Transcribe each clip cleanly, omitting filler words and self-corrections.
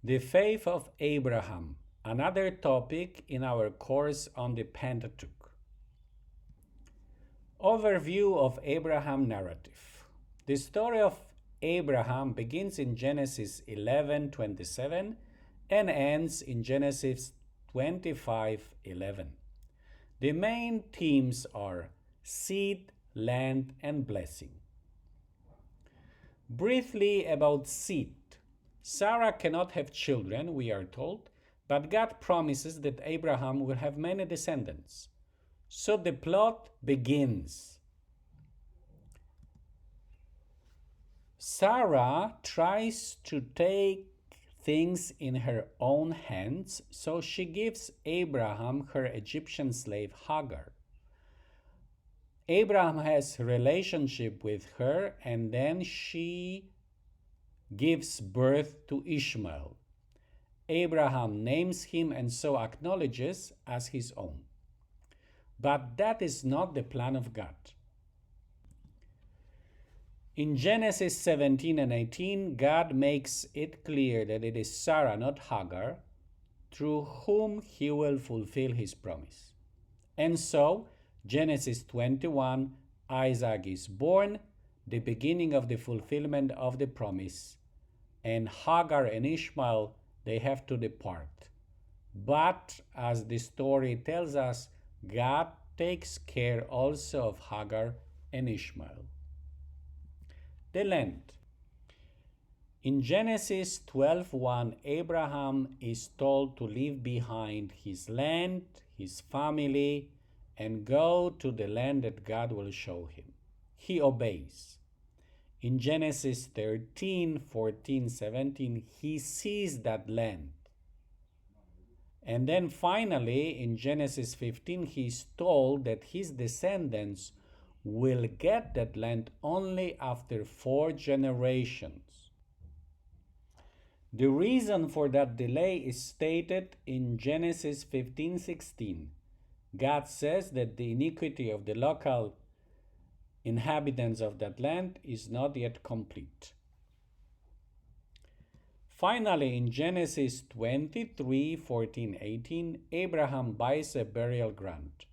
The faith of Abraham, another topic in our course on the Pentateuch. Overview of Abraham narrative. The story of Abraham begins in Genesis 11:27 and ends in Genesis 25:11. The main themes are seed, land, and blessing. Briefly about seed. Sarah cannot have children, we are told, but God promises that Abraham will have many descendants. So the plot begins. Sarah tries to take things in her own hands, so she gives Abraham her Egyptian slave Hagar. Abraham has a relationship with her, and then she gives birth to Ishmael. Abraham names him and so acknowledges as his own. But that is not the plan of God. In Genesis 17 and 18, God makes it clear that it is Sarah, not Hagar, through whom he will fulfill his promise. And so, Genesis 21, Isaac is born, the beginning of the fulfillment of the promise. And Hagar and Ishmael, they have to depart. But as the story tells us, God takes care also of Hagar and Ishmael. The land. In Genesis 12:1, Abraham is told to leave behind his land, his family, and go to the land that God will show him. He obeys. In Genesis 13:14-17, he sees that land. And then finally, in Genesis 15, he is told that his descendants will get that land only after 4 generations. The reason for that delay is stated in Genesis 15:16. God says that the iniquity of the local inhabitants of that land is not yet complete. Finally, in Genesis 23:14-18, Abraham buys a burial ground.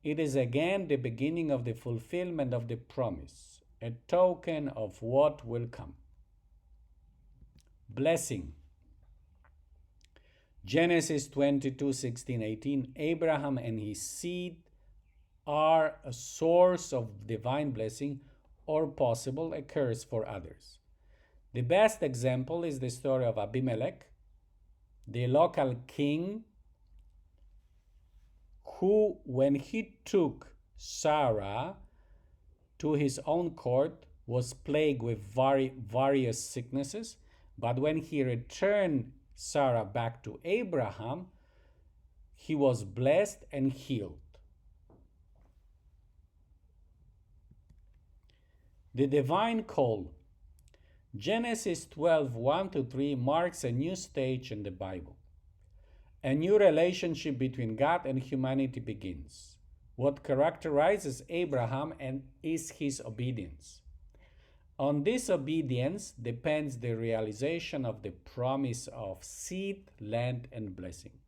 It is again the beginning of the fulfillment of the promise, a token of what will come. Blessing. Genesis 22:16-18, Abraham and his seed are a source of divine blessing or possible a curse for others. The best example is the story of Abimelech, the local king who, when he took Sarah to his own court, was plagued with various sicknesses, but when he returned Sarah back to Abraham, he was blessed and healed. The divine call. Genesis 12:1-3 marks a new stage in the Bible. A new relationship between God and humanity begins. What characterizes Abraham is his obedience. On this obedience depends the realization of the promise of seed, land, and blessing.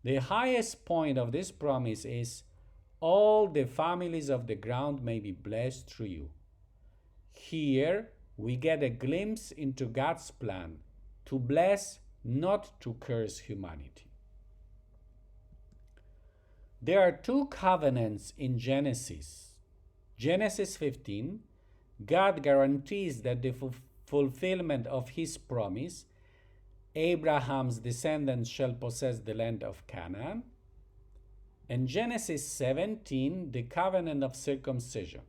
The highest point of this promise is, all the families of the ground may be blessed through you. Here we get a glimpse into God's plan to bless, not to curse humanity. There are 2 covenants in Genesis. Genesis 15, God guarantees that the fulfillment of his promise, Abraham's descendants shall possess the land of Canaan. And Genesis 17, the covenant of circumcision.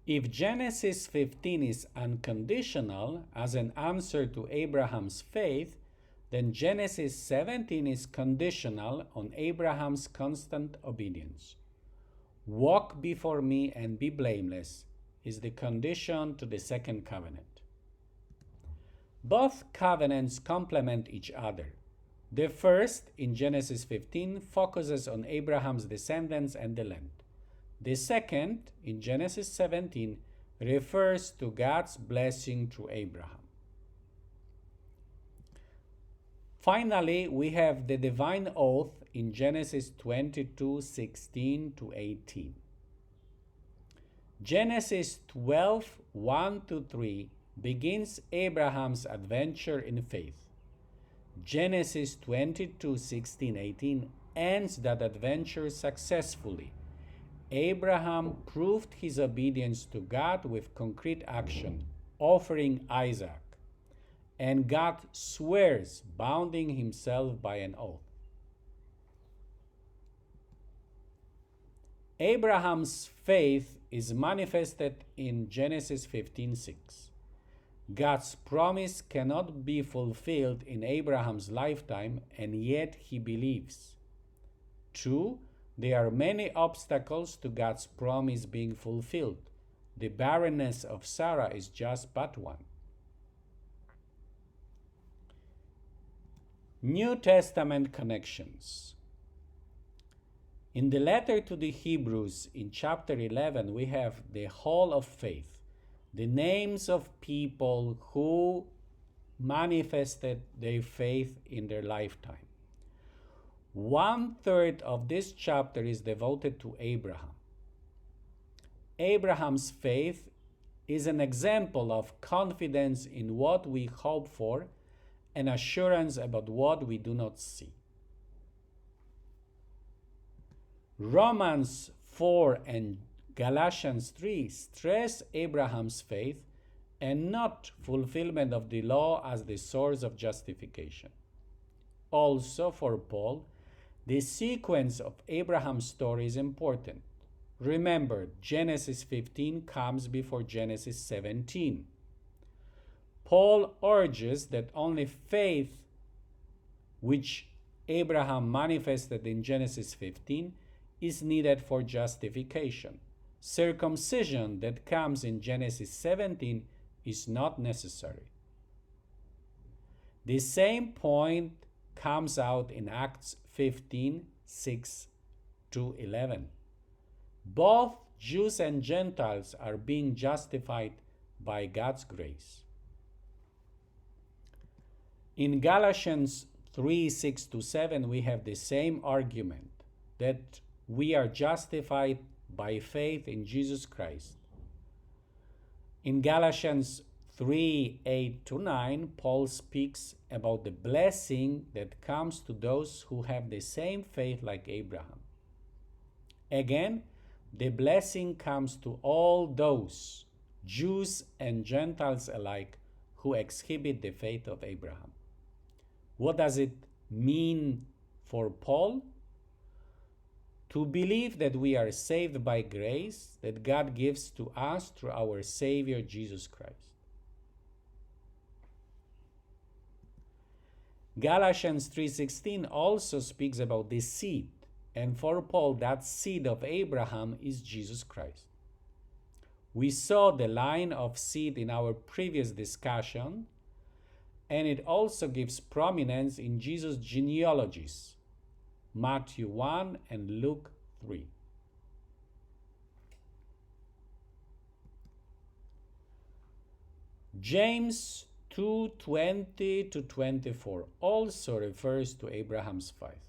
If Genesis 15 is unconditional as an answer to Abraham's faith, then Genesis 17 is conditional on Abraham's constant obedience. Walk before me and be blameless is the condition to the second covenant. Both covenants complement each other. The first, in Genesis 15, focuses on Abraham's descendants and the land. The second, in Genesis 17, refers to God's blessing through Abraham. Finally, we have the divine oath in Genesis 22:16 to 18. Genesis 12:1 to 3 begins Abraham's adventure in faith. Genesis 22:16-18 ends that adventure successfully. Abraham proved his obedience to God with concrete action, offering Isaac, and God swears, bounding himself by an oath. Abraham's faith is manifested in Genesis 15:6. God's promise cannot be fulfilled in Abraham's lifetime, and yet he believes. True, there are many obstacles to God's promise being fulfilled. The barrenness of Sarah is just but one. New Testament connections. In the letter to the Hebrews in chapter 11, we have the hall of faith, the names of people who manifested their faith in their lifetime. 1/3 of this chapter is devoted to Abraham. Abraham's faith is an example of confidence in what we hope for and assurance about what we do not see. Romans 4 and Galatians 3 stress Abraham's faith and not fulfillment of the law as the source of justification. Also, for Paul, the sequence of Abraham's story is important. Remember, Genesis 15 comes before Genesis 17. Paul urges that only faith, which Abraham manifested in Genesis 15, is needed for justification. Circumcision that comes in Genesis 17 is not necessary. The same point comes out in Acts 15:6-11. Both Jews and Gentiles are being justified by God's grace. In Galatians 3:6-7, we have the same argument that we are justified by faith in Jesus Christ. In Galatians 3:8-9, Paul speaks about the blessing that comes to those who have the same faith like Abraham. Again, the blessing comes to all those, Jews and Gentiles alike, who exhibit the faith of Abraham. What does it mean for Paul? To believe that we are saved by grace that God gives to us through our Savior Jesus Christ. Galatians 3:16 also speaks about the seed, and for Paul that seed of Abraham is Jesus Christ. We saw the line of seed in our previous discussion, and it also gives prominence in Jesus' genealogies, Matthew 1 and Luke 3. James 2:20-24 also refers to Abraham's faith.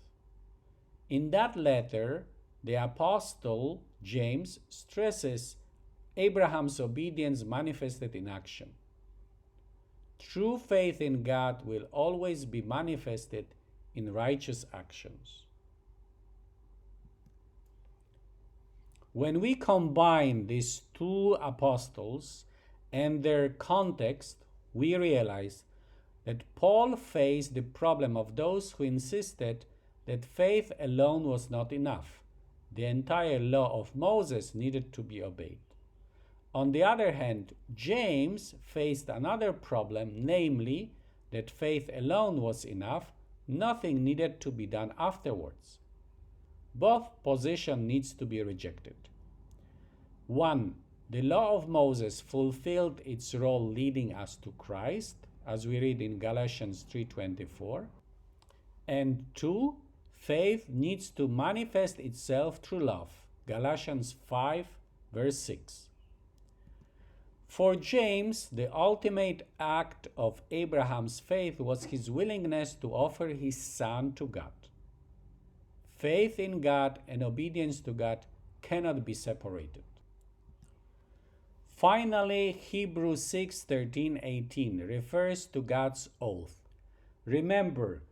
In that letter, the apostle James stresses Abraham's obedience manifested in action. True faith in God will always be manifested in righteous actions. When we combine these two apostles and their context, we realize that Paul faced the problem of those who insisted that faith alone was not enough. The entire law of Moses needed to be obeyed. On the other hand, James faced another problem, namely that faith alone was enough, nothing needed to be done afterwards. Both position needs to be rejected. 1. The law of Moses fulfilled its role leading us to Christ, as we read in Galatians 3:24. And 2. Faith needs to manifest itself through love, Galatians 5, verse 6. For James, the ultimate act of Abraham's faith was his willingness to offer his son to God. Faith in God and obedience to God cannot be separated. Finally, Hebrews 6:13-18 refers to God's oath. Remember,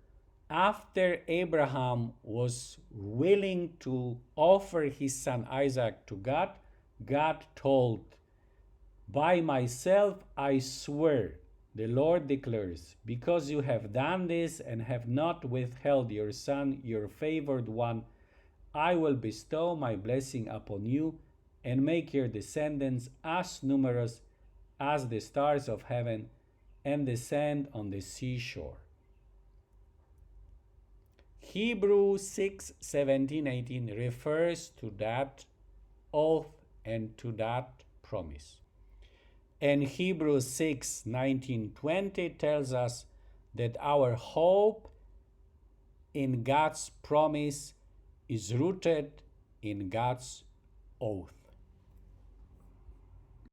after Abraham was willing to offer his son Isaac to God, God told, "By myself I swear," the Lord declares, "because you have done this and have not withheld your son, your favored one, I will bestow my blessing upon you and make your descendants as numerous as the stars of heaven and the sand on the seashore." Hebrews 6:17-18 refers to that oath and to that promise. And Hebrews 6:19-20 tells us that our hope in God's promise is rooted in God's oath.